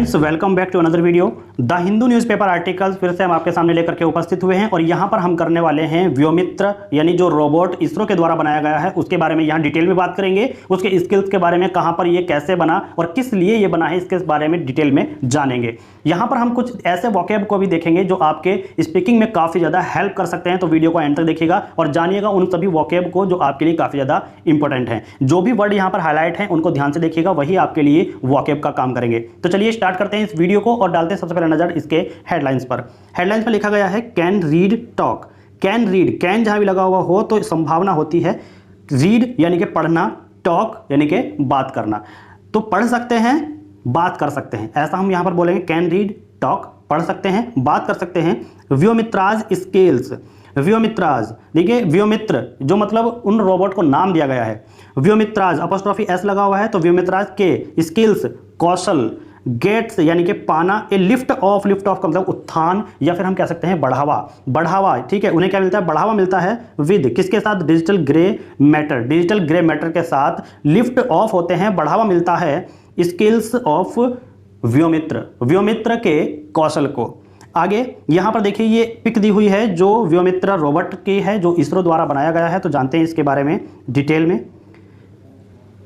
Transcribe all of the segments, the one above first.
Friends, welcome back to another video. The Hindu newspaper articles फिर से हम आपके सामने लेकर के उपस्थित हुए हैं और यहाँ पर हम करने वाले हैं व्योमित्र यानी जो रोबोट इसरो के द्वारा बनाया गया है उसके बारे में यहाँ डिटेल में बात करेंगे। उसके स्किल्स के बारे में, कहाँ पर ये कैसे बना और किस लिए ये बना है, इसके बारे में डिटेल में जानेंगे। यहाँ पर हम कुछ ऐसे वोकैब को भी देखेंगे जो आपके स्पीकिंग में काफ़ी ज़्यादा हेल्प कर सकते हैं, तो वीडियो को एंड तक देखिएगा और जानिएगा उन सभी वोकैब को जो आपके लिए काफ़ी ज़्यादा इंपॉर्टेंट हैं। जो भी वर्ड यहाँ पर हाईलाइट हैं उनको ध्यान से देखिएगा, वही आपके लिए वोकैब का काम करेंगे। तो चलिए स्टार्ट करते हैं इस वीडियो को और डालते हैं सबसे पहले नजर इसके हेडलाइंस पर। हेडलाइंस पर लिखा गया है can read talk. Can read, can जहां भी लगा हुआ हो तो संभावना होती है रीड यानी कि पढ़ना, टॉक यानी कि बात करना। तो पढ़ सकते हैं, बात कर सकते हैं, ऐसा हम यहां पर बोलेंगे। कैन रीड टॉक, पढ़ सकते हैं, बात कर सकते हैं। व्योमित्राज स्किल्स, व्योमित्राज देखिए, व्योमित्र जो मतलब उन रोबोट को नाम दिया गया है। व्योमित्राज अपोस्ट्रोफी एस लगा हुआ है तो व्योमित्राज के स्किल्स, कौशल, गेट्स यानी कि पाना, ए लिफ्ट ऑफ का मतलब उत्थान या फिर हम कह सकते हैं बढ़ावा, बढ़ावा, ठीक है। उन्हें क्या मिलता है? बढ़ावा मिलता है विद किसके साथ? Digital grey matter, digital grey matter के साथ लिफ्ट ऑफ होते हैं, बढ़ावा मिलता है स्किल्स ऑफ व्योमित्र, व्योमित्र के कौशल को। आगे यहां पर देखिए ये पिक दी हुई है जो व्योमित्र रोबोट की है जो इसरो द्वारा बनाया गया है, तो जानते हैं इसके बारे में डिटेल में।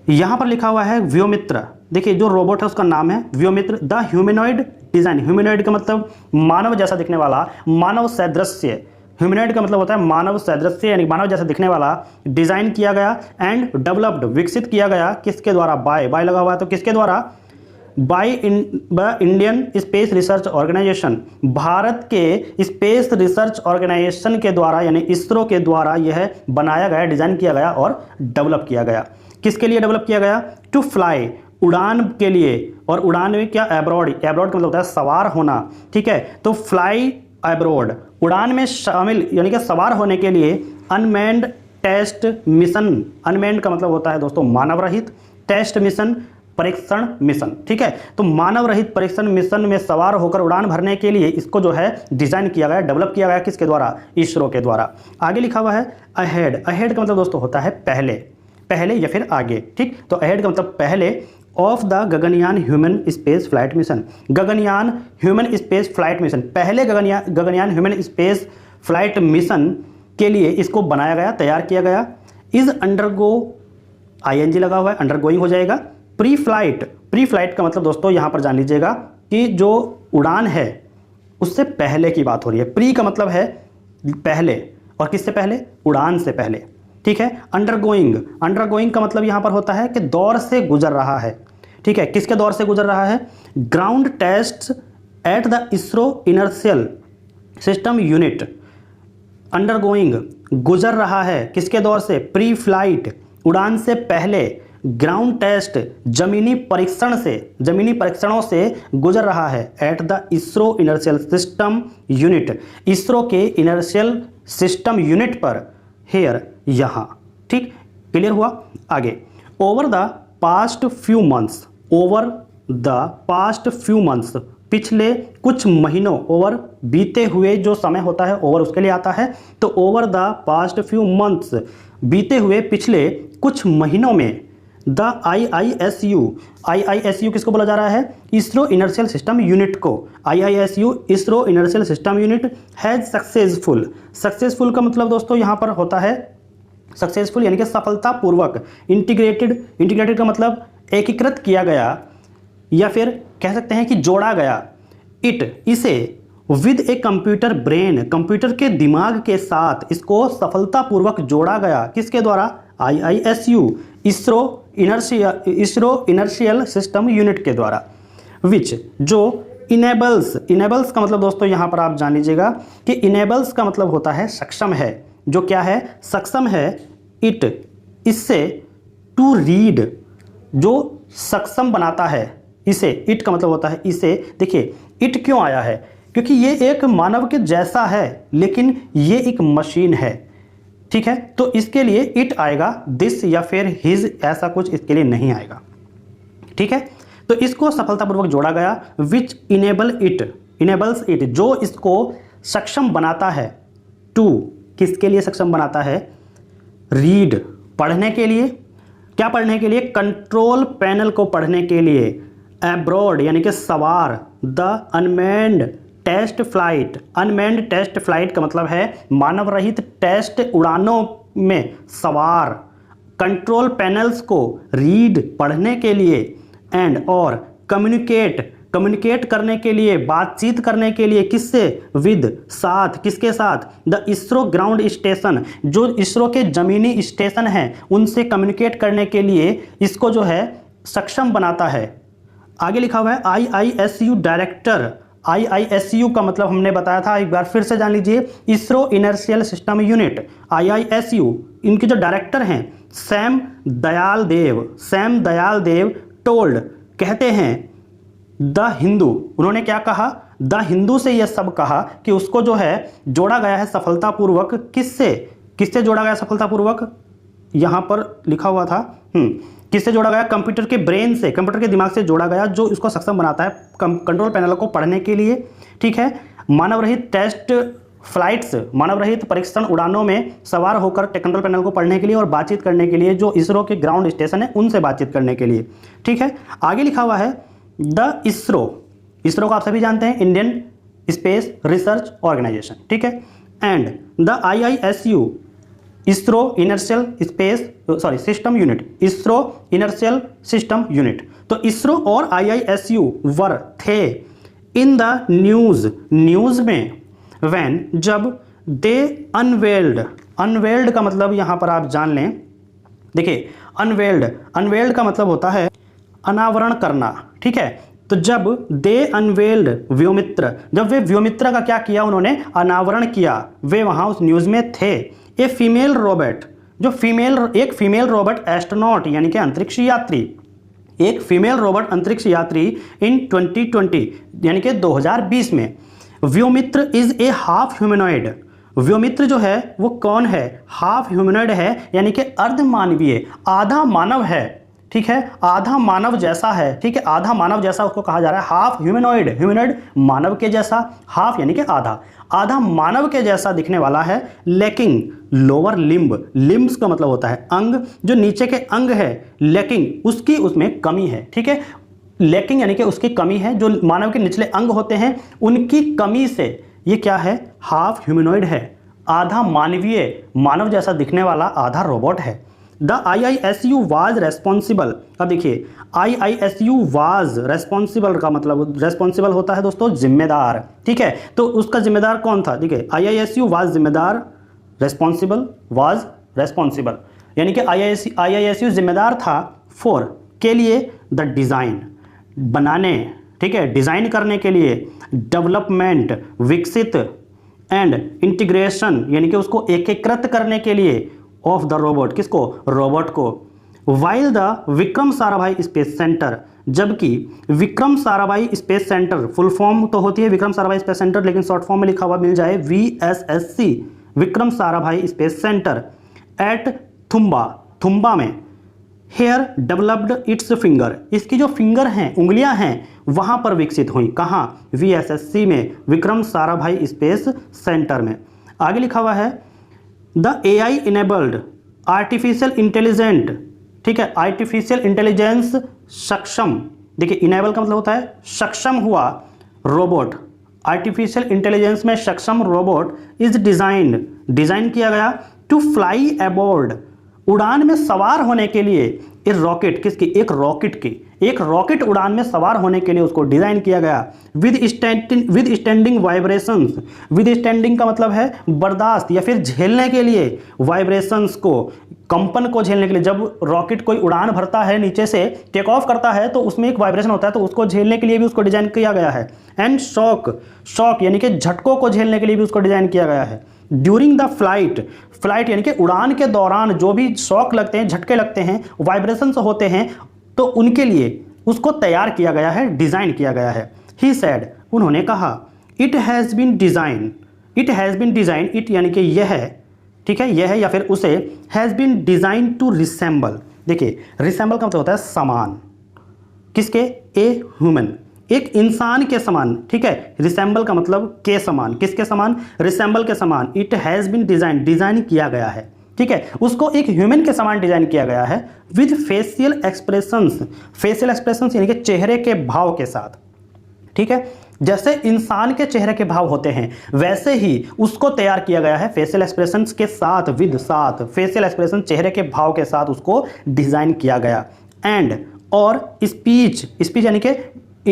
यहां पर लिखा हुआ है व्योमित्र, देखिए जो रोबोट है उसका नाम है Vyommitra the humanoid design. Humanoid का मतलब मानव जैसा दिखने वाला, मानव सदृश्य। ह्यूमनॉइड का मतलब होता है मानव सदृश्य यानी मानव जैसा दिखने वाला। डिजाइन किया गया एंड डेवलप्ड, विकसित किया गया किसके द्वारा? बाय, बाय लगा हुआ है तो किसके द्वारा? By Indian Space Research Organisation, Bharat के स्पेस रिसर्च ऑर्गेनाइजेशन के द्वारा यानी इसरो के द्वारा यह बनाया गया, डिजाइन किया गया और डेवलप किया गया। किसके लिए डेवलप किया गया? टू फ्लाई, उड़ान के लिए। और उड़ान में क्या? एब्रॉड, एब्रॉड का मतलब होता है सवार होना, ठीक है। तो फ्लाई एब्रॉड, उड़ान में शामिल यानी कि सवार होने के लिए। अनमैन्ड टेस्ट मिशन, अनमैन्ड का मतलब होता है दोस्तों मानव रहित, टेस्ट मिशन परीक्षण मिशन, ठीक है। तो मानव रहित परीक्षण मिशन में सवार होकर उड़ान भरने के लिए इसको जो है डिजाइन किया गया, डेवलप किया गया किसके द्वारा? इसरो के द्वारा। आगे लिखा हुआ है अहेड, अहेड का मतलब दोस्तों होता है पहले, पहले या फिर आगे, ठीक। तो अहेड का मतलब पहले of the Gaganyaan human space flight mission, Gaganyaan human space flight mission, पहले Gaganyaan human space flight mission के लिए इसको बनाया गया, तैयार किया गया। इज अंडरगो, आईएनजी लगा हुआ है, अंडरगोइंग हो जाएगा। प्री फ्लाइट, प्री फ्लाइट का मतलब दोस्तों यहां पर जान लीजिएगा कि जो उड़ान है उससे पहले की बात हो रही है। प्री का मतलब है पहले, और किससे पहले? उड़ान से पहले, ठीक है। अंडरगोइंग, अंडरगोइंग का मतलब यहां पर होता है कि दौर से गुजर रहा है, ठीक है। किसके दौर से गुजर रहा है? Ground test at the ISRO inertial system unit. Undergoing, गुजर रहा है किसके दौर से? प्री फ्लाइट, उड़ान से पहले। ग्राउंड टेस्ट, जमीनी परीक्षण से, जमीनी परीक्षणों से गुजर रहा है। Eight the ISRO inertial system unit, ISRO के इनर्शियल सिस्टम यूनिट पर, हेयर यहां, ठीक। क्लियर हुआ? आगे over the past few months, over the past few months, पिछले कुछ महीनों, ओवर बीते हुए जो समय होता है ओवर उसके लिए आता है, तो over the past few months, बीते हुए पिछले कुछ महीनों में। द IISU, IISU किसको बोला जा रहा है? इसरो इनर्शियल सिस्टम यूनिट को। IISU ISRO inertial system unit has successful, successful का मतलब दोस्तों यहां पर होता है सक्सेसफुल यानी कि सफलतापूर्वक। इंटीग्रेटेड, इंटीग्रेटेड का मतलब एकीकृत किया गया या फिर कह सकते हैं कि जोड़ा गया। इट, इसे, with a computer brain, computer के दिमाग के साथ इसको सफलतापूर्वक जोड़ा गया किसके द्वारा? IISU ISRO inertial system unit के द्वारा। विच, जो इनेबल्स, इनेबल्स का मतलब दोस्तों यहां पर आप जान लीजिएगा कि इनेबल्स का मतलब होता है सक्षम है, जो क्या है? सक्षम है। इट, इससे, टू रीड, जो सक्षम बनाता है इसे। इट का मतलब होता है इसे। देखिए इट क्यों आया है? क्योंकि ये एक मानव के जैसा है लेकिन ये एक मशीन है, ठीक है। तो इसके लिए इट आएगा, दिस या फिर हिज ऐसा कुछ इसके लिए नहीं आएगा, ठीक है। तो इसको सफलतापूर्वक जोड़ा गया। विच इनेबल इट, इनेबल्स इट, जो इसको सक्षम बनाता है। टू, किसके लिए सक्षम बनाता है? रीड, पढ़ने के लिए। क्या पढ़ने के लिए? कंट्रोल पैनल को पढ़ने के लिए। एब्रॉड यानी कि सवार, the unmanned test flight, unmanned test flight का मतलब है मानव रहित टेस्ट उड़ानों में सवार, कंट्रोल पैनल्स को रीड पढ़ने के लिए, एंड और कम्युनिकेट करने के लिए, बातचीत करने के लिए, किससे, विद साथ, किसके साथ, द इसरो ग्राउंड स्टेशन, जो इसरो के ज़मीनी स्टेशन हैं उनसे कम्युनिकेट करने के लिए इसको जो है सक्षम बनाता है। आगे लिखा हुआ है IISU डायरेक्टर, IISU का मतलब हमने बताया था, एक बार फिर से जान लीजिए, ISRO inertial system unit, IISU, इनके जो डायरेक्टर हैं सैम दयाल देव टोल्ड, कहते हैं द हिंदू, उन्होंने क्या कहा, द हिंदू से यह सब कहा कि उसको जो है जोड़ा गया है सफलतापूर्वक, किससे जोड़ा गया सफलतापूर्वक, यहां पर लिखा हुआ था, किससे जोड़ा गया, कंप्यूटर के ब्रेन से, कंप्यूटर के दिमाग से जोड़ा गया, जो इसको सक्षम बनाता है कंट्रोल पैनल को पढ़ने के लिए, ठीक है। मानव रहित टेस्ट फ्लाइट्स, मानव रहित परीक्षण उड़ानों में सवार होकर कंट्रोल पैनल को पढ़ने के लिए और बातचीत करने के लिए, जो इसरो के ग्राउंड स्टेशन है उनसे बातचीत करने के लिए, ठीक है। आगे लिखा हुआ है द इसरो को आप सभी जानते हैं, इंडियन स्पेस रिसर्च ऑर्गेनाइजेशन, ठीक है, and the IISU ISRO inertial system unit, ISRO inertial system unit. तो इसरो और IISU वर थे इन द न्यूज में, व्हेन, जब, दे अनवेल्ड का मतलब यहां पर आप जान लें, देखिए अनवेल्ड का मतलब होता है अनावरण करना, ठीक है। तो जब दे अनवेल्ड व्योमित्र, जब वे व्योमित्र का क्या किया, उन्होंने अनावरण किया, वे वहां उस न्यूज में थे। एक फीमेल रोबोट एस्ट्रोनॉट यानी कि अंतरिक्ष यात्री, एक फीमेल रोबोट अंतरिक्ष यात्री इन 2020 यानी कि 2020 में। Vyommitra is a half humanoid, Vyommitra जो है वो कौन है, हाफ ह्यूमनॉइड है यानी कि अर्धमानवीय, आधा मानव है, ठीक है, आधा मानव जैसा है, ठीक है, आधा मानव जैसा उसको कहा जा रहा है, हाफ ह्यूमनॉइड मानव के जैसा, हाफ यानी कि आधा मानव के जैसा दिखने वाला है, लेकिन लोअर लिम्ब्स का मतलब होता है अंग, जो नीचे के अंग है, लेकिन उसकी उसमें कमी है, ठीक है, लेकिन यानी कि उसकी कमी है, जो मानव के निचले अंग होते हैं उनकी कमी से ये क्या है, हाफ ह्यूमनॉइड है, आधा मानवीय, मानव जैसा दिखने वाला आधा रोबोट है। द IISU वाज रेस्पॉन्सिबल, अब देखिए IISU वाज रेस्पॉन्सिबल का मतलब, रेस्पॉन्सिबल होता है दोस्तों जिम्मेदार, ठीक है, तो उसका जिम्मेदार कौन था, देखिए IISU वाज जिम्मेदार, रेस्पॉन्सिबल वाज रेस्पॉन्सिबल, यानी कि IISU जिम्मेदार था फॉर के लिए, द डिज़ाइन बनाने, ठीक है, डिज़ाइन करने के लिए, डेवलपमेंट विकसित, एंड इंटीग्रेशन यानी कि उसको एकीकृत करने के लिए, ऑफ द रोबोट, किसको, रोबोट को। While the Vikram Sarabhai space centre, जबकि Vikram Sarabhai space centre, full form तो होती है विक्रम साराभाई स्पेस सेंटर, लेकिन शॉर्ट फॉर्म में लिखा हुआ मिल जाए VSSC, Vikram Sarabhai space centre, at Thumba में, हेयर डेवलप्ड इट्स फिंगर, इसकी जो फिंगर हैं, उंगलियां हैं, वहां पर विकसित हुई, कहाँ, VSSC में, विक्रम साराभाई स्पेस सेंटर में। आगे लिखा हुआ है the AI enabled artificial intelligent, ठीक है, आर्टिफिशियल इंटेलिजेंस सक्षम, देखिए इनेबल का मतलब होता है सक्षम हुआ रोबोट, आर्टिफिशियल इंटेलिजेंस में सक्षम रोबोट इज डिजाइन किया गया टू फ्लाई अबोर्ड, उड़ान में सवार होने के लिए, एक रॉकेट, किसकी, एक रॉकेट उड़ान में सवार होने के लिए उसको डिजाइन किया गया, with standing vibrations, with standing का मतलब है बर्दाश्त या फिर झेलने के लिए, वाइब्रेशंस को, कंपन को झेलने के लिए, जब रॉकेट कोई उड़ान भरता है, नीचे से टेक ऑफ करता है तो उसमें एक वाइब्रेशन होता है, तो उसको झेलने के लिए भी उसको डिजाइन किया गया है, एंड शॉक यानी कि झटकों को झेलने के लिए भी उसको डिजाइन किया गया है। ड्यूरिंग द फ्लाइट यानी कि उड़ान के दौरान जो भी शॉक लगते हैं, झटके लगते हैं, वाइब्रेशंस होते हैं, तो उनके लिए उसको तैयार किया गया है, डिजाइन किया गया है। ही सेड, उन्होंने कहा, it has been design, it यानी कि यह है, ठीक है, यह है या फिर उसे, has been design to resemble, देखिए रिसेंबल का मतलब होता है समान, किसके, ए ह्यूमन, एक इंसान के समान, ठीक है, रिसेंबल का मतलब के समान, किसके समान, रिसेंबल के समान। इट हैज़ बीन डिजाइन किया गया है, ठीक है, उसको एक ह्यूमन के समान डिजाइन किया गया है विद फेशियल एक्सप्रेशंस यानी कि चेहरे के भाव के साथ। ठीक है, जैसे इंसान के चेहरे के भाव होते हैं वैसे ही उसको तैयार किया गया है फेशियल एक्सप्रेशंस के साथ, फेशियल एक्सप्रेशन चेहरे के भाव के साथ उसको डिजाइन किया गया। एंड और स्पीच यानी कि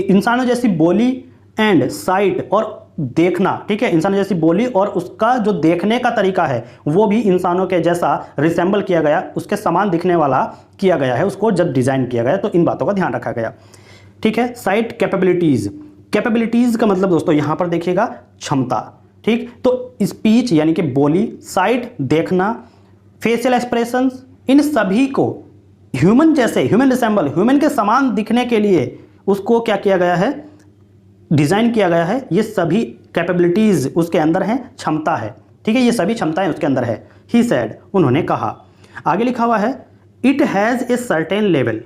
इंसानों जैसी बोली एंड साइट और देखना। ठीक है, इंसानों जैसी बोली और उसका जो देखने का तरीका है वो भी इंसानों के जैसा रिसेंबल किया गया, उसके समान दिखने वाला किया गया है उसको जब डिजाइन किया गया, तो इन बातों का ध्यान रखा गया। ठीक है, साइट कैपेबिलिटीज का मतलब दोस्तों यहां पर देखिएगा क्षमता। ठीक, तो स्पीच यानी कि बोली, साइट देखना, फेशियल एक्सप्रेशंस, इन सभी को ह्यूमन के समान दिखने के लिए उसको क्या किया गया है, डिजाइन किया गया है। ये सभी कैपेबिलिटीज उसके अंदर हैं, क्षमता है। ठीक है, ये सभी क्षमताएं उसके अंदर है। ही सेड, उन्होंने कहा। आगे लिखा हुआ है it has a certain level.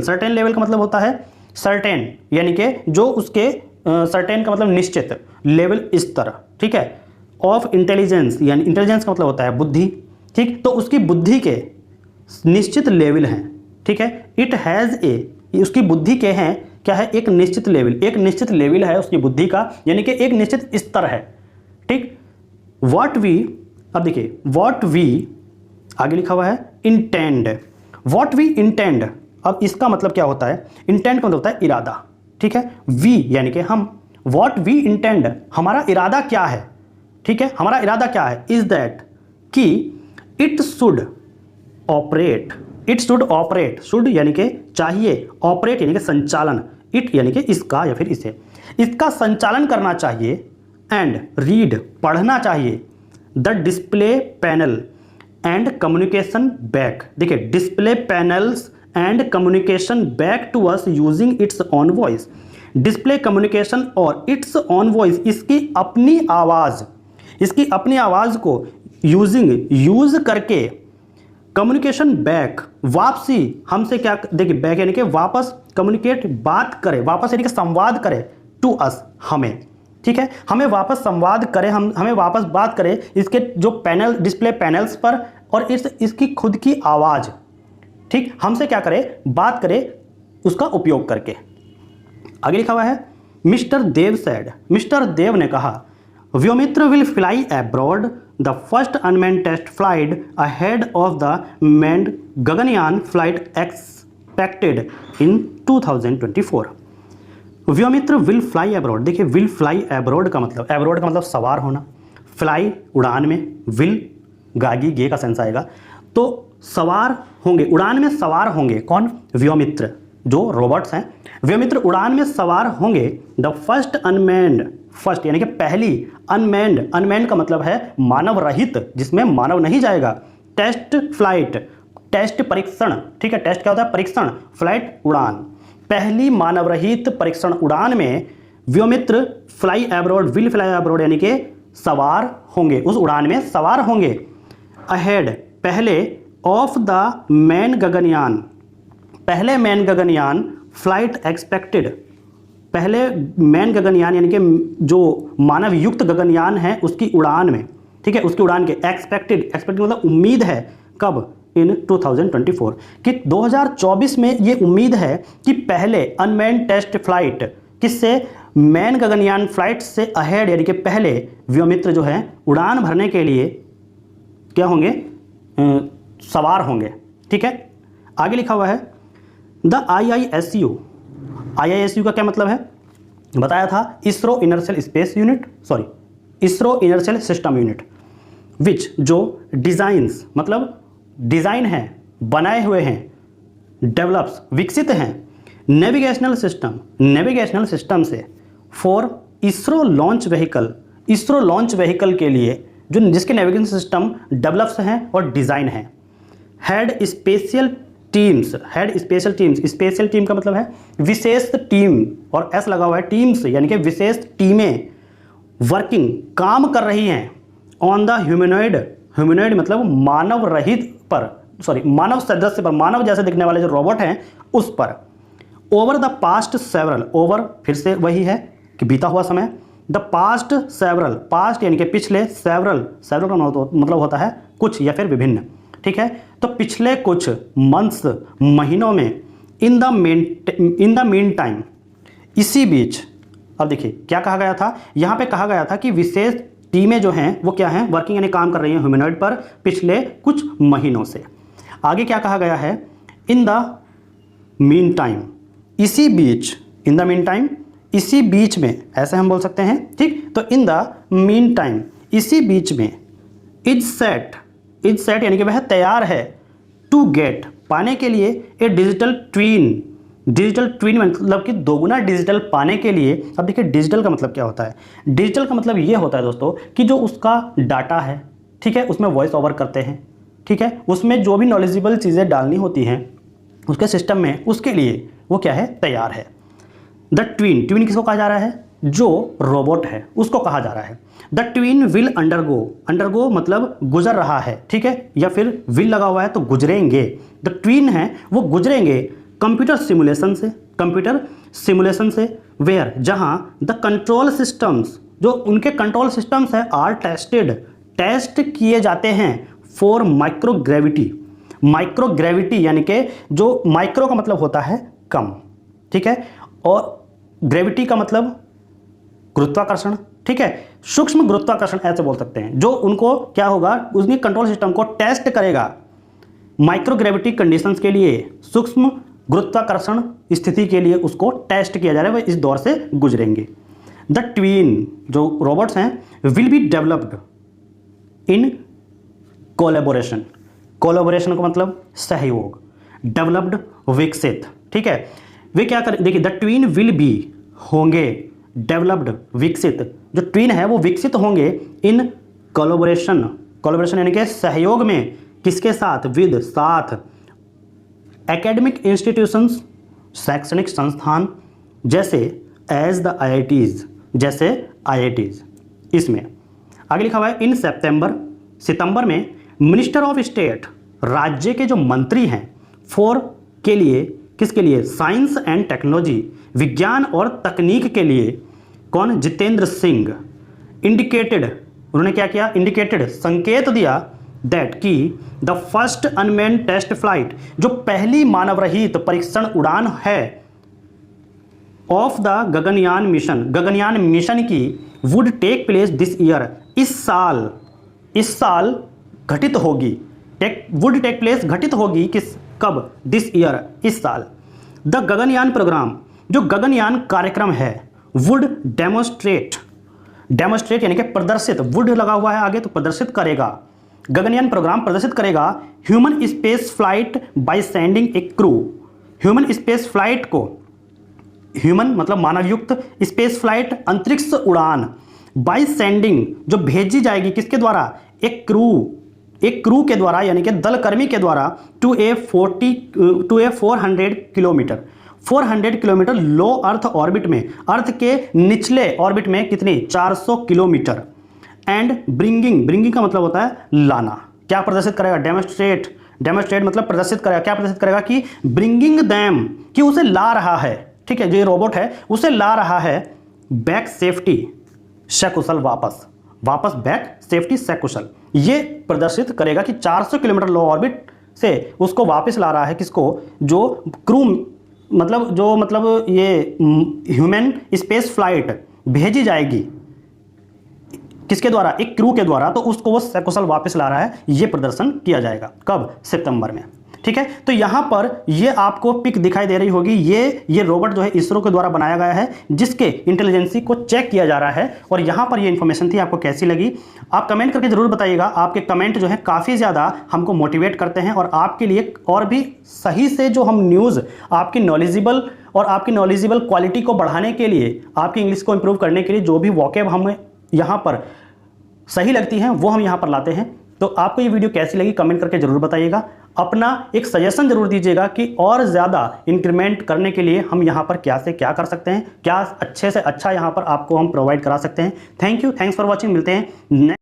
Certain level का मतलब होता है सर्टेन यानी कि जो उसके सर्टेन का मतलब निश्चित, लेवल स्तर। ठीक है, ऑफ इंटेलिजेंस यानी इंटेलिजेंस का मतलब होता है बुद्धि। ठीक, तो उसकी बुद्धि के निश्चित लेवल हैं। ठीक है, इट हैज़ ए, उसकी बुद्धि के हैं क्या है, एक निश्चित लेवल है उसकी बुद्धि का, यानी कि एक निश्चित स्तर है। ठीक, व्हाट वी, अब देखिए व्हाट वी आगे लिखा हुआ है इंटेंड। व्हाट वी इंटेंड, अब इसका मतलब क्या होता है, इंटेंड का मतलब होता है इरादा। ठीक है, वी यानी कि हम, व्हाट वी इंटेंड, हमारा इरादा क्या है। ठीक है, हमारा इरादा क्या है, इज दैट कि इट शुड ऑपरेट, शुड यानी कि चाहिए, ऑपरेट यानी कि संचालन, इट यानी कि इसका या फिर इसे, इसका संचालन करना चाहिए। एंड रीड पढ़ना चाहिए, the display panel and communication back. देखिए, display panels and communication back to us using its own voice. Display, communication और इट्स ऑन वॉइस, इसकी अपनी आवाज़ को यूज करके, कम्युनिकेशन बैक वापसी हमसे क्या, देखिए बैक यानी कि वापस, कम्युनिकेट बात करे, वापस यानी कि संवाद करे, टू अस हमें। ठीक है, हमें वापस संवाद करे, हमें वापस बात करे इसके जो पैनल, डिस्प्ले पैनल्स पर, और इसकी खुद की आवाज़। ठीक, हमसे क्या करे, बात करे उसका उपयोग करके। आगे लिखा हुआ है मिस्टर देव ने कहा Vyommitra will fly abroad the first unmanned test flight ahead of the manned Gaganyaan flight expected in 2024। Vyommitra will fly abroad. देखिए, विल फ्लाई अब्रॉड का मतलब सवार होना, फ्लाई उड़ान में, विल गागी गे का सेंस आएगा, तो सवार होंगे, उड़ान में सवार होंगे। कौन, व्योमित्र, जो रोबोट्स हैं। व्योमित्र उड़ान में सवार होंगे द फर्स्ट अनमैन्ड, फर्स्ट यानी कि पहली, अनमैन्ड का मतलब है मानव रहित, जिसमें मानव नहीं जाएगा, टेस्ट फ्लाइट, टेस्ट परीक्षण। ठीक है, टेस्ट क्या होता है, परीक्षण, फ्लाइट उड़ान, पहली मानव रहित परीक्षण उड़ान में व्योमित्र विल फ्लाई अब्रॉड यानी कि सवार होंगे, उस उड़ान में सवार होंगे। अहेड पहले, ऑफ द मैन गगनयान, पहले मैन गगनयान, फ्लाइट एक्सपेक्टेड, पहले मैन गगनयान यानी कि जो मानव युक्त गगनयान है उसकी उड़ान में। ठीक है, उसकी उड़ान के एक्सपेक्टेड मतलब उम्मीद है, कब, इन 2024, कि 2024 में ये उम्मीद है कि पहले अनमैन्ड टेस्ट फ्लाइट, किससे, मैन गगनयान फ्लाइट से अहेड यानी कि पहले व्योमित्र जो है उड़ान भरने के लिए क्या होंगे, सवार होंगे। ठीक है, आगे लिखा हुआ है द IISU का क्या मतलब है, बताया था, इसरो इनर्शियल सिस्टम यूनिट, विच जो डिज़ाइंस मतलब डिज़ाइन है, बनाए हुए हैं, डेवलप्स विकसित हैं, नेविगेशनल सिस्टम से फॉर इसरो लॉन्च व्हीकल के लिए, जो जिसके नेविगेशन सिस्टम डेवलप्स हैं और डिज़ाइन हैं। Had special teams, special team का मतलब है विशेष टीम, और एस लगा हुआ है, टीम्स यानी कि विशेष टीमें वर्किंग, काम कर रही हैं, ऑन द ह्यूमनॉइड मतलब मानव रहित पर, मानव सदस्य पर, मानव जैसे दिखने वाले जो रोबोट हैं उस पर। Over the past several, over फिर से वही है कि बीता हुआ समय, द पास्ट सेवरल, पास्ट यानी कि पिछले, सेवरल का मतलब होता है कुछ या फिर विभिन्न, ठीक है। तो पिछले कुछ मंथ्स, महीनों में, इन द मीन टाइम, इसी बीच। अब देखिए क्या कहा गया था, यहाँ पे कहा गया था कि विशेष टीमें जो हैं वो क्या हैं, वर्किंग यानी काम कर रही हैं ह्यूमनॉइड पर पिछले कुछ महीनों से। आगे क्या कहा गया है, इन द मीन टाइम, इसी बीच, इन द मीन टाइम, इसी बीच में, ऐसे हम बोल सकते हैं, ठीक। तो इन द मीन टाइम, इसी बीच में, इज सेट यानी कि वह तैयार है, टू गेट, पाने के लिए, ए डिजिटल ट्वीन मतलब कि दोगुना डिजिटल पाने के लिए। अब देखिए डिजिटल का मतलब क्या होता है, डिजिटल का मतलब ये होता है दोस्तों कि जो उसका डाटा है, ठीक है, उसमें वॉइस ओवर करते हैं, ठीक है, उसमें जो भी नॉलेजेबल चीज़ें डालनी होती हैं उसके सिस्टम में, उसके लिए वो क्या है, तैयार है। द ट्वीन किसको कहा जा रहा है, जो रोबोट है उसको कहा जा रहा है। द ट्वीन विल अंडरगो मतलब गुजर रहा है, ठीक है, या फिर विल लगा हुआ है तो गुजरेंगे। द ट्वीन है वो गुजरेंगे कंप्यूटर सिमुलेशन से वेयर, जहां द कंट्रोल सिस्टम्स, जो उनके कंट्रोल सिस्टम्स हैं, आर टेस्ट किए जाते हैं फॉर माइक्रोग्रेविटी यानी कि जो माइक्रो का मतलब होता है कम, ठीक है, और ग्रेविटी का मतलब गुरुत्वाकर्षण, ठीक है, सूक्ष्म गुरुत्वाकर्षण ऐसे बोल सकते हैं। जो उनको क्या होगा, उसके कंट्रोल सिस्टम को टेस्ट करेगा माइक्रोग्रेविटी कंडीशंस के लिए, सूक्ष्म गुरुत्वाकर्षण स्थिति के लिए उसको टेस्ट किया जा रहा है, वह इस दौर से गुजरेंगे। द ट्वीन जो रोबोट्स हैं will be developed in collaboration का मतलब सहयोग, डेवलप्ड विकसित, ठीक है। वे क्या करें, देखिए द ट्वीन विल बी होंगे, डेवलप्ड विकसित, जो ट्वीन है वो विकसित होंगे इन कोलैबोरेशन यानी कि सहयोग में, किसके साथ, विद साथ, एकेडमिक इंस्टीट्यूशंस शैक्षणिक संस्थान, जैसे एज द IITs, जैसे IITs। इसमें आगे लिखा हुआ है इन सितंबर में मिनिस्टर ऑफ स्टेट, राज्य के जो मंत्री हैं, फॉर के लिए, किसके लिए, साइंस एंड टेक्नोलॉजी, विज्ञान और तकनीक के लिए, कौन, जितेंद्र सिंह, इंडिकेटेड, उन्होंने क्या किया, इंडिकेटेड संकेत दिया, दैट की the first unmanned test flight, जो पहली मानव रहित परीक्षण उड़ान है, ऑफ द गगनयान मिशन की, would take place this year, इस साल घटित होगी, वुड टेक प्लेस घटित होगी, कब, दिस ईयर, इस साल। द गगनयान प्रोग्राम, जो गगनयान कार्यक्रम है, वुड डेमोस्ट्रेट यानी कि प्रदर्शित, वुड लगा हुआ है आगे तो प्रदर्शित करेगा, गगनयान प्रोग्राम प्रदर्शित करेगा human space flight by sending A crew, human space flight को, ह्यूमन मतलब मानवयुक्त, स्पेस फ्लाइट अंतरिक्ष उड़ान, बाय सेंडिंग जो भेजी जाएगी किसके द्वारा, एक क्रू के द्वारा यानी कि दलकर्मी के द्वारा, to a 400 kilometre low earth orbit में, अर्थ के निचले ऑर्बिट में कितनी, 400 किलोमीटर, एंड ब्रिंगिंग का मतलब होता है लाना। क्या प्रदर्शित करेगा, डेमोस्ट्रेट मतलब प्रदर्शित करेगा, क्या प्रदर्शित करेगा कि ब्रिंगिंग दैम, कि उसे ला रहा है, ठीक है, जो ये रोबोट है उसे ला रहा है बैक सेफ्टी सकुशल, वापस बैक सेफ्टी सकुशल, ये प्रदर्शित करेगा कि 400 किलोमीटर लो ऑर्बिट से उसको वापस ला रहा है, किसको, जो क्रू मतलब ये ह्यूमन स्पेस फ्लाइट भेजी जाएगी किसके द्वारा, एक क्रू के द्वारा, तो उसको वो सकुशल वापस ला रहा है, ये प्रदर्शन किया जाएगा कब, सितंबर में, ठीक है। तो यहां पर ये आपको पिक दिखाई दे रही होगी, ये रोबोट जो है इसरो के द्वारा बनाया गया है, जिसके इंटेलिजेंसी को चेक किया जा रहा है, और यहां पर ये इंफॉर्मेशन थी, आपको कैसी लगी आप कमेंट करके जरूर बताइएगा। आपके कमेंट जो है काफ़ी ज़्यादा हमको मोटिवेट करते हैं, और आपके लिए और भी सही से जो हम न्यूज़ आपकी नॉलेजेबल क्वालिटी को बढ़ाने के लिए, आपकी इंग्लिश को इंप्रूव करने के लिए जो भी वोकैब हमें यहाँ पर सही लगती हैं वो हम यहाँ पर लाते हैं। तो आपको ये वीडियो कैसी लगी कमेंट करके जरूर बताइएगा, अपना एक सजेशन जरूर दीजिएगा कि और ज़्यादा इंक्रीमेंट करने के लिए हम यहाँ पर क्या से क्या कर सकते हैं, क्या अच्छे से अच्छा यहाँ पर आपको हम प्रोवाइड करा सकते हैं। थैंक्स फॉर वॉचिंग, मिलते हैं।